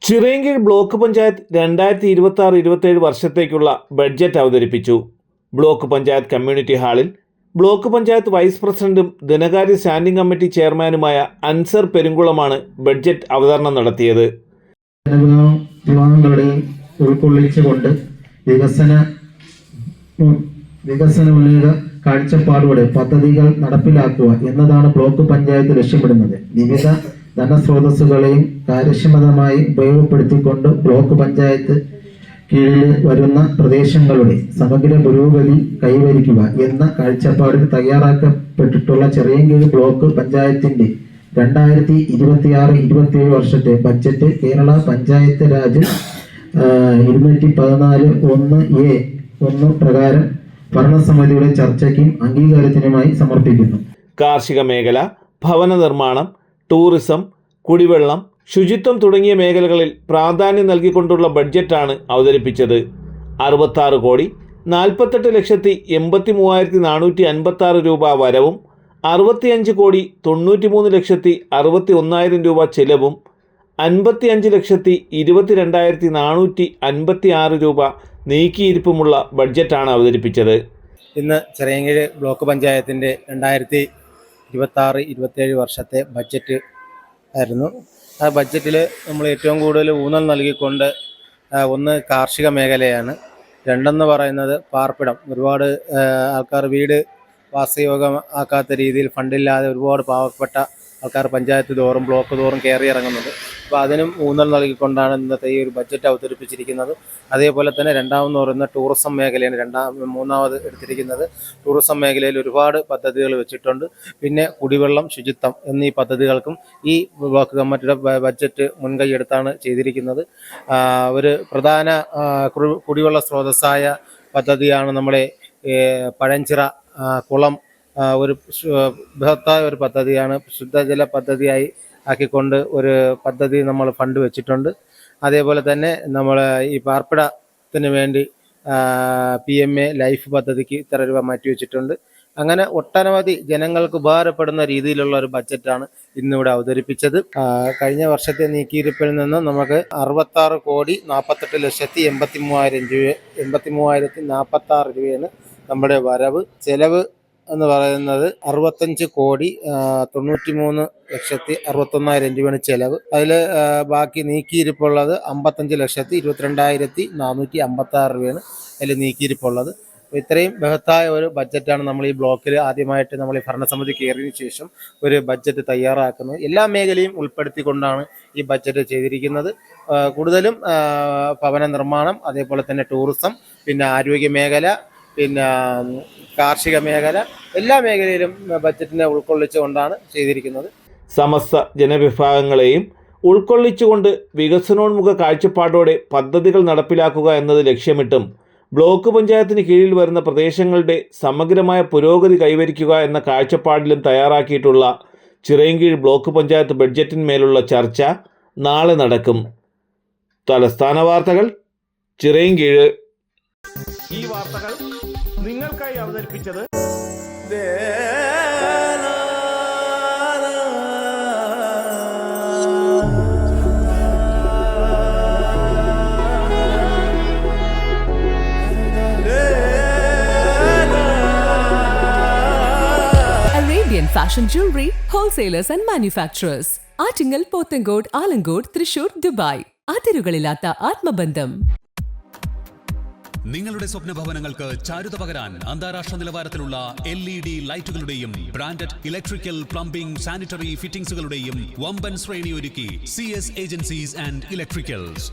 Chirayinkeezhu block panchayat 2026-27 വർഷത്തേക്കുള്ള budget അവതരിപ്പിച്ചു. Block panchayat community ഹാളിൽ ബ്ലോക്ക് പഞ്ചായത്ത് വൈസ് പ്രസിഡന്റും ധനകാര്യ സ്റ്റാൻഡിംഗ് കമ്മിറ്റി ചെയർമാനുമായ അൻസർ പെരുങ്കുളമാണ് ബഡ്ജറ്റ് അവതരണം നടത്തിയത്. ഉൾക്കൊള്ളിച്ചുകൊണ്ട് വികസനോന്മുഖ കാഴ്ചപ്പാടോടെ പദ്ധതികൾ നടപ്പിലാക്കുക എന്നതാണ് ബ്ലോക്ക് പഞ്ചായത്ത് ലക്ഷ്യമിടുന്നത്. വിവിധ ധനസ്രോതസ്സുകളെയും കാര്യക്ഷമതമായി ഉപയോഗപ്പെടുത്തിക്കൊണ്ട് ബ്ലോക്ക് പഞ്ചായത്ത് കീഴിൽ വരുന്ന പ്രദേശങ്ങളുടെ സമഗ്ര പുരോഗതി കൈവരിക്കുക എന്ന കാഴ്ചപ്പാടിൽ തയ്യാറാക്കപ്പെട്ടിട്ടുള്ള ചിറയൻകീഴ് ബ്ലോക്ക് പഞ്ചായത്തിന്റെ 2026-27 വർഷത്തെ ബഡ്ജറ്റ് കേരള പഞ്ചായത്ത് രാജ് 214(1)(a)(1) പ്രകാരം ഭരണസമിതിയുടെ ചർച്ചയ്ക്കും അംഗീകാരത്തിനുമായി സമർപ്പിക്കുന്നു. കാർഷിക മേഖല, ഭവന നിർമ്മാണം, ടൂറിസം, കുടിവെള്ളം, ശുചിത്വം തുടങ്ങിയ മേഖലകളിൽ പ്രാധാന്യം നൽകിക്കൊണ്ടുള്ള ബഡ്ജറ്റാണ് അവതരിപ്പിച്ചത്. 68,48,83,456 രൂപ വരവും 65,93,61,000 രൂപ ചെലവും 55,22,456 രൂപ നീക്കിയിരിപ്പുമുള്ള ബഡ്ജറ്റാണ് അവതരിപ്പിച്ചത്. ഇന്ന് ചിറയൻകീഴ് ബ്ലോക്ക് പഞ്ചായത്തിൻ്റെ 2026-27 വർഷത്തെ ബഡ്ജറ്റ് ആയിരുന്നു. ആ ബഡ്ജറ്റിൽ നമ്മൾ ഏറ്റവും കൂടുതൽ ഊന്നൽ നൽകിക്കൊണ്ട് ഒന്ന് കാർഷിക മേഖലയാണ്, രണ്ടെന്ന് പറയുന്നത് പാർപ്പിടം. ഒരുപാട് ആൾക്കാർ വീട് വാസയോഗ്യമാക്കാത്ത രീതിയിൽ ഫണ്ടില്ലാതെ ഒരുപാട് പാവപ്പെട്ട ആൾക്കാർ പഞ്ചായത്ത് തോറും ബ്ലോക്ക് തോറും കയറി ഇറങ്ങുന്നുണ്ട്. അപ്പോൾ അതിനും ഊന്നൽ നൽകിക്കൊണ്ടാണ് ഇന്നത്തെ ഈ ഒരു ബഡ്ജറ്റ് അവതരിപ്പിച്ചിരിക്കുന്നത്. അതേപോലെ തന്നെ രണ്ടാമെന്ന് പറയുന്ന ടൂറിസം മേഖലയാണ് മൂന്നാമത് എടുത്തിരിക്കുന്നത്. ടൂറിസം മേഖലയിൽ ഒരുപാട് പദ്ധതികൾ വെച്ചിട്ടുണ്ട്. പിന്നെ കുടിവെള്ളം, ശുചിത്വം എന്നീ പദ്ധതികൾക്കും ഈ ബ്ലോക്ക് കമ്മിറ്റിയുടെ ബഡ്ജറ്റ് മുൻകൈ എടുത്താണ് ചെയ്തിരിക്കുന്നത്. ഒരു പ്രധാന കുടിവെള്ള സ്രോതസ്സായ പദ്ധതിയാണ് നമ്മുടെ പഴഞ്ചിറ കുളം. ഒരു ബൃഹത്തായ ഒരു പദ്ധതിയാണ്, ശുദ്ധജല പദ്ധതിയായി ആക്കിക്കൊണ്ട് ഒരു പദ്ധതി നമ്മൾ ഫണ്ട് വെച്ചിട്ടുണ്ട്. അതേപോലെ തന്നെ നമ്മൾ ഈ പാർപ്പിടത്തിന് വേണ്ടി PMA ലൈഫ് പദ്ധതിക്ക് ഇത്ര രൂപ മാറ്റിവെച്ചിട്ടുണ്ട്. അങ്ങനെ ഒട്ടനവധി ജനങ്ങൾക്ക് ഉപകാരപ്പെടുന്ന രീതിയിലുള്ള ഒരു ബഡ്ജറ്റാണ് ഇന്നിവിടെ അവതരിപ്പിച്ചത്. കഴിഞ്ഞ വർഷത്തെ നീക്കിയിരിപ്പിൽ നിന്ന് നമുക്ക് 66,43,83,046 രൂപയാണ് നമ്മുടെ വരവ്. ചെലവ് എന്ന് പറയുന്നത് 65,93,61,000 രൂപയാണ് ചെലവ്. അതിൽ ബാക്കി നീക്കിയിരിപ്പുള്ളത് 55,22,456 രൂപയാണ് അതിൽ നീക്കിയിരിപ്പുള്ളത്. അപ്പോൾ ഇത്രയും ബൃഹത്തായ ഒരു ബഡ്ജറ്റാണ് നമ്മൾ ഈ ബ്ലോക്കിൽ ആദ്യമായിട്ട് നമ്മൾ ഈ ഭരണസമിതി കയറിയതിനു ശേഷം ഒരു ബഡ്ജറ്റ് തയ്യാറാക്കുന്നത്. എല്ലാ മേഖലയും ഉൾപ്പെടുത്തിക്കൊണ്ടാണ് ഈ ബഡ്ജറ്റ് ചെയ്തിരിക്കുന്നത്. കൂടുതലും ഭവന നിർമ്മാണം, അതേപോലെ തന്നെ ടൂറിസം, പിന്നെ ആരോഗ്യ മേഖല, പിന്നെ കാർഷിക മേഖല, എല്ലാ മേഖലയിലും ബഡ്ജറ്റിനെ ഉൾക്കൊള്ളിച്ചുകൊണ്ടാണ് ചെയ്തിരിക്കുന്നത്. സമസ്ത ജനവിഭാഗങ്ങളെയും ഉൾക്കൊള്ളിച്ചുകൊണ്ട് വികസനോന്മുഖ കാഴ്ചപ്പാടോടെ പദ്ധതികൾ നടപ്പിലാക്കുക എന്നത് ലക്ഷ്യമിട്ടും ബ്ലോക്ക് പഞ്ചായത്തിന് കീഴിൽ വരുന്ന പ്രദേശങ്ങളുടെ സമഗ്രമായ പുരോഗതി കൈവരിക്കുക എന്ന കാഴ്ചപ്പാടിലും തയ്യാറാക്കിയിട്ടുള്ള ചിറയൻകീഴ് ബ്ലോക്ക് പഞ്ചായത്ത് ബഡ്ജറ്റിന്മേലുള്ള ചർച്ച നാളെ നടക്കും. തലസ്ഥാന വാർത്തകൾ, ചിറയൻകീഴ്. ഈ വാർത്തകൾ നിങ്ങൾക്കായി അവതരിപ്പിച്ചത് Arabian Fashion Jewelry Wholesalers and Manufacturers. Attingal, Pothencode, Alamcode, Thrissur, Dubai. അതിരുകളില്ലാത്ത ആത്മബന്ധം. നിങ്ങളുടെ സ്വപ്ന ഭവനങ്ങൾക്ക് ചാരുത പകരാൻ അന്താരാഷ്ട്ര നിലവാരത്തിലുള്ള LED ലൈറ്റുകളുടെയും ബ്രാൻഡഡ് ഇലക്ട്രിക്കൽ, പ്ലംബിംഗ്, സാനിറ്ററി ഫിറ്റിംഗ്സുകളുടെയും വമ്പൻ ശ്രേണി ഒരുക്കി CS ഏജൻസീസ് ആൻഡ് ഇലക്ട്രിക്കൽസ്.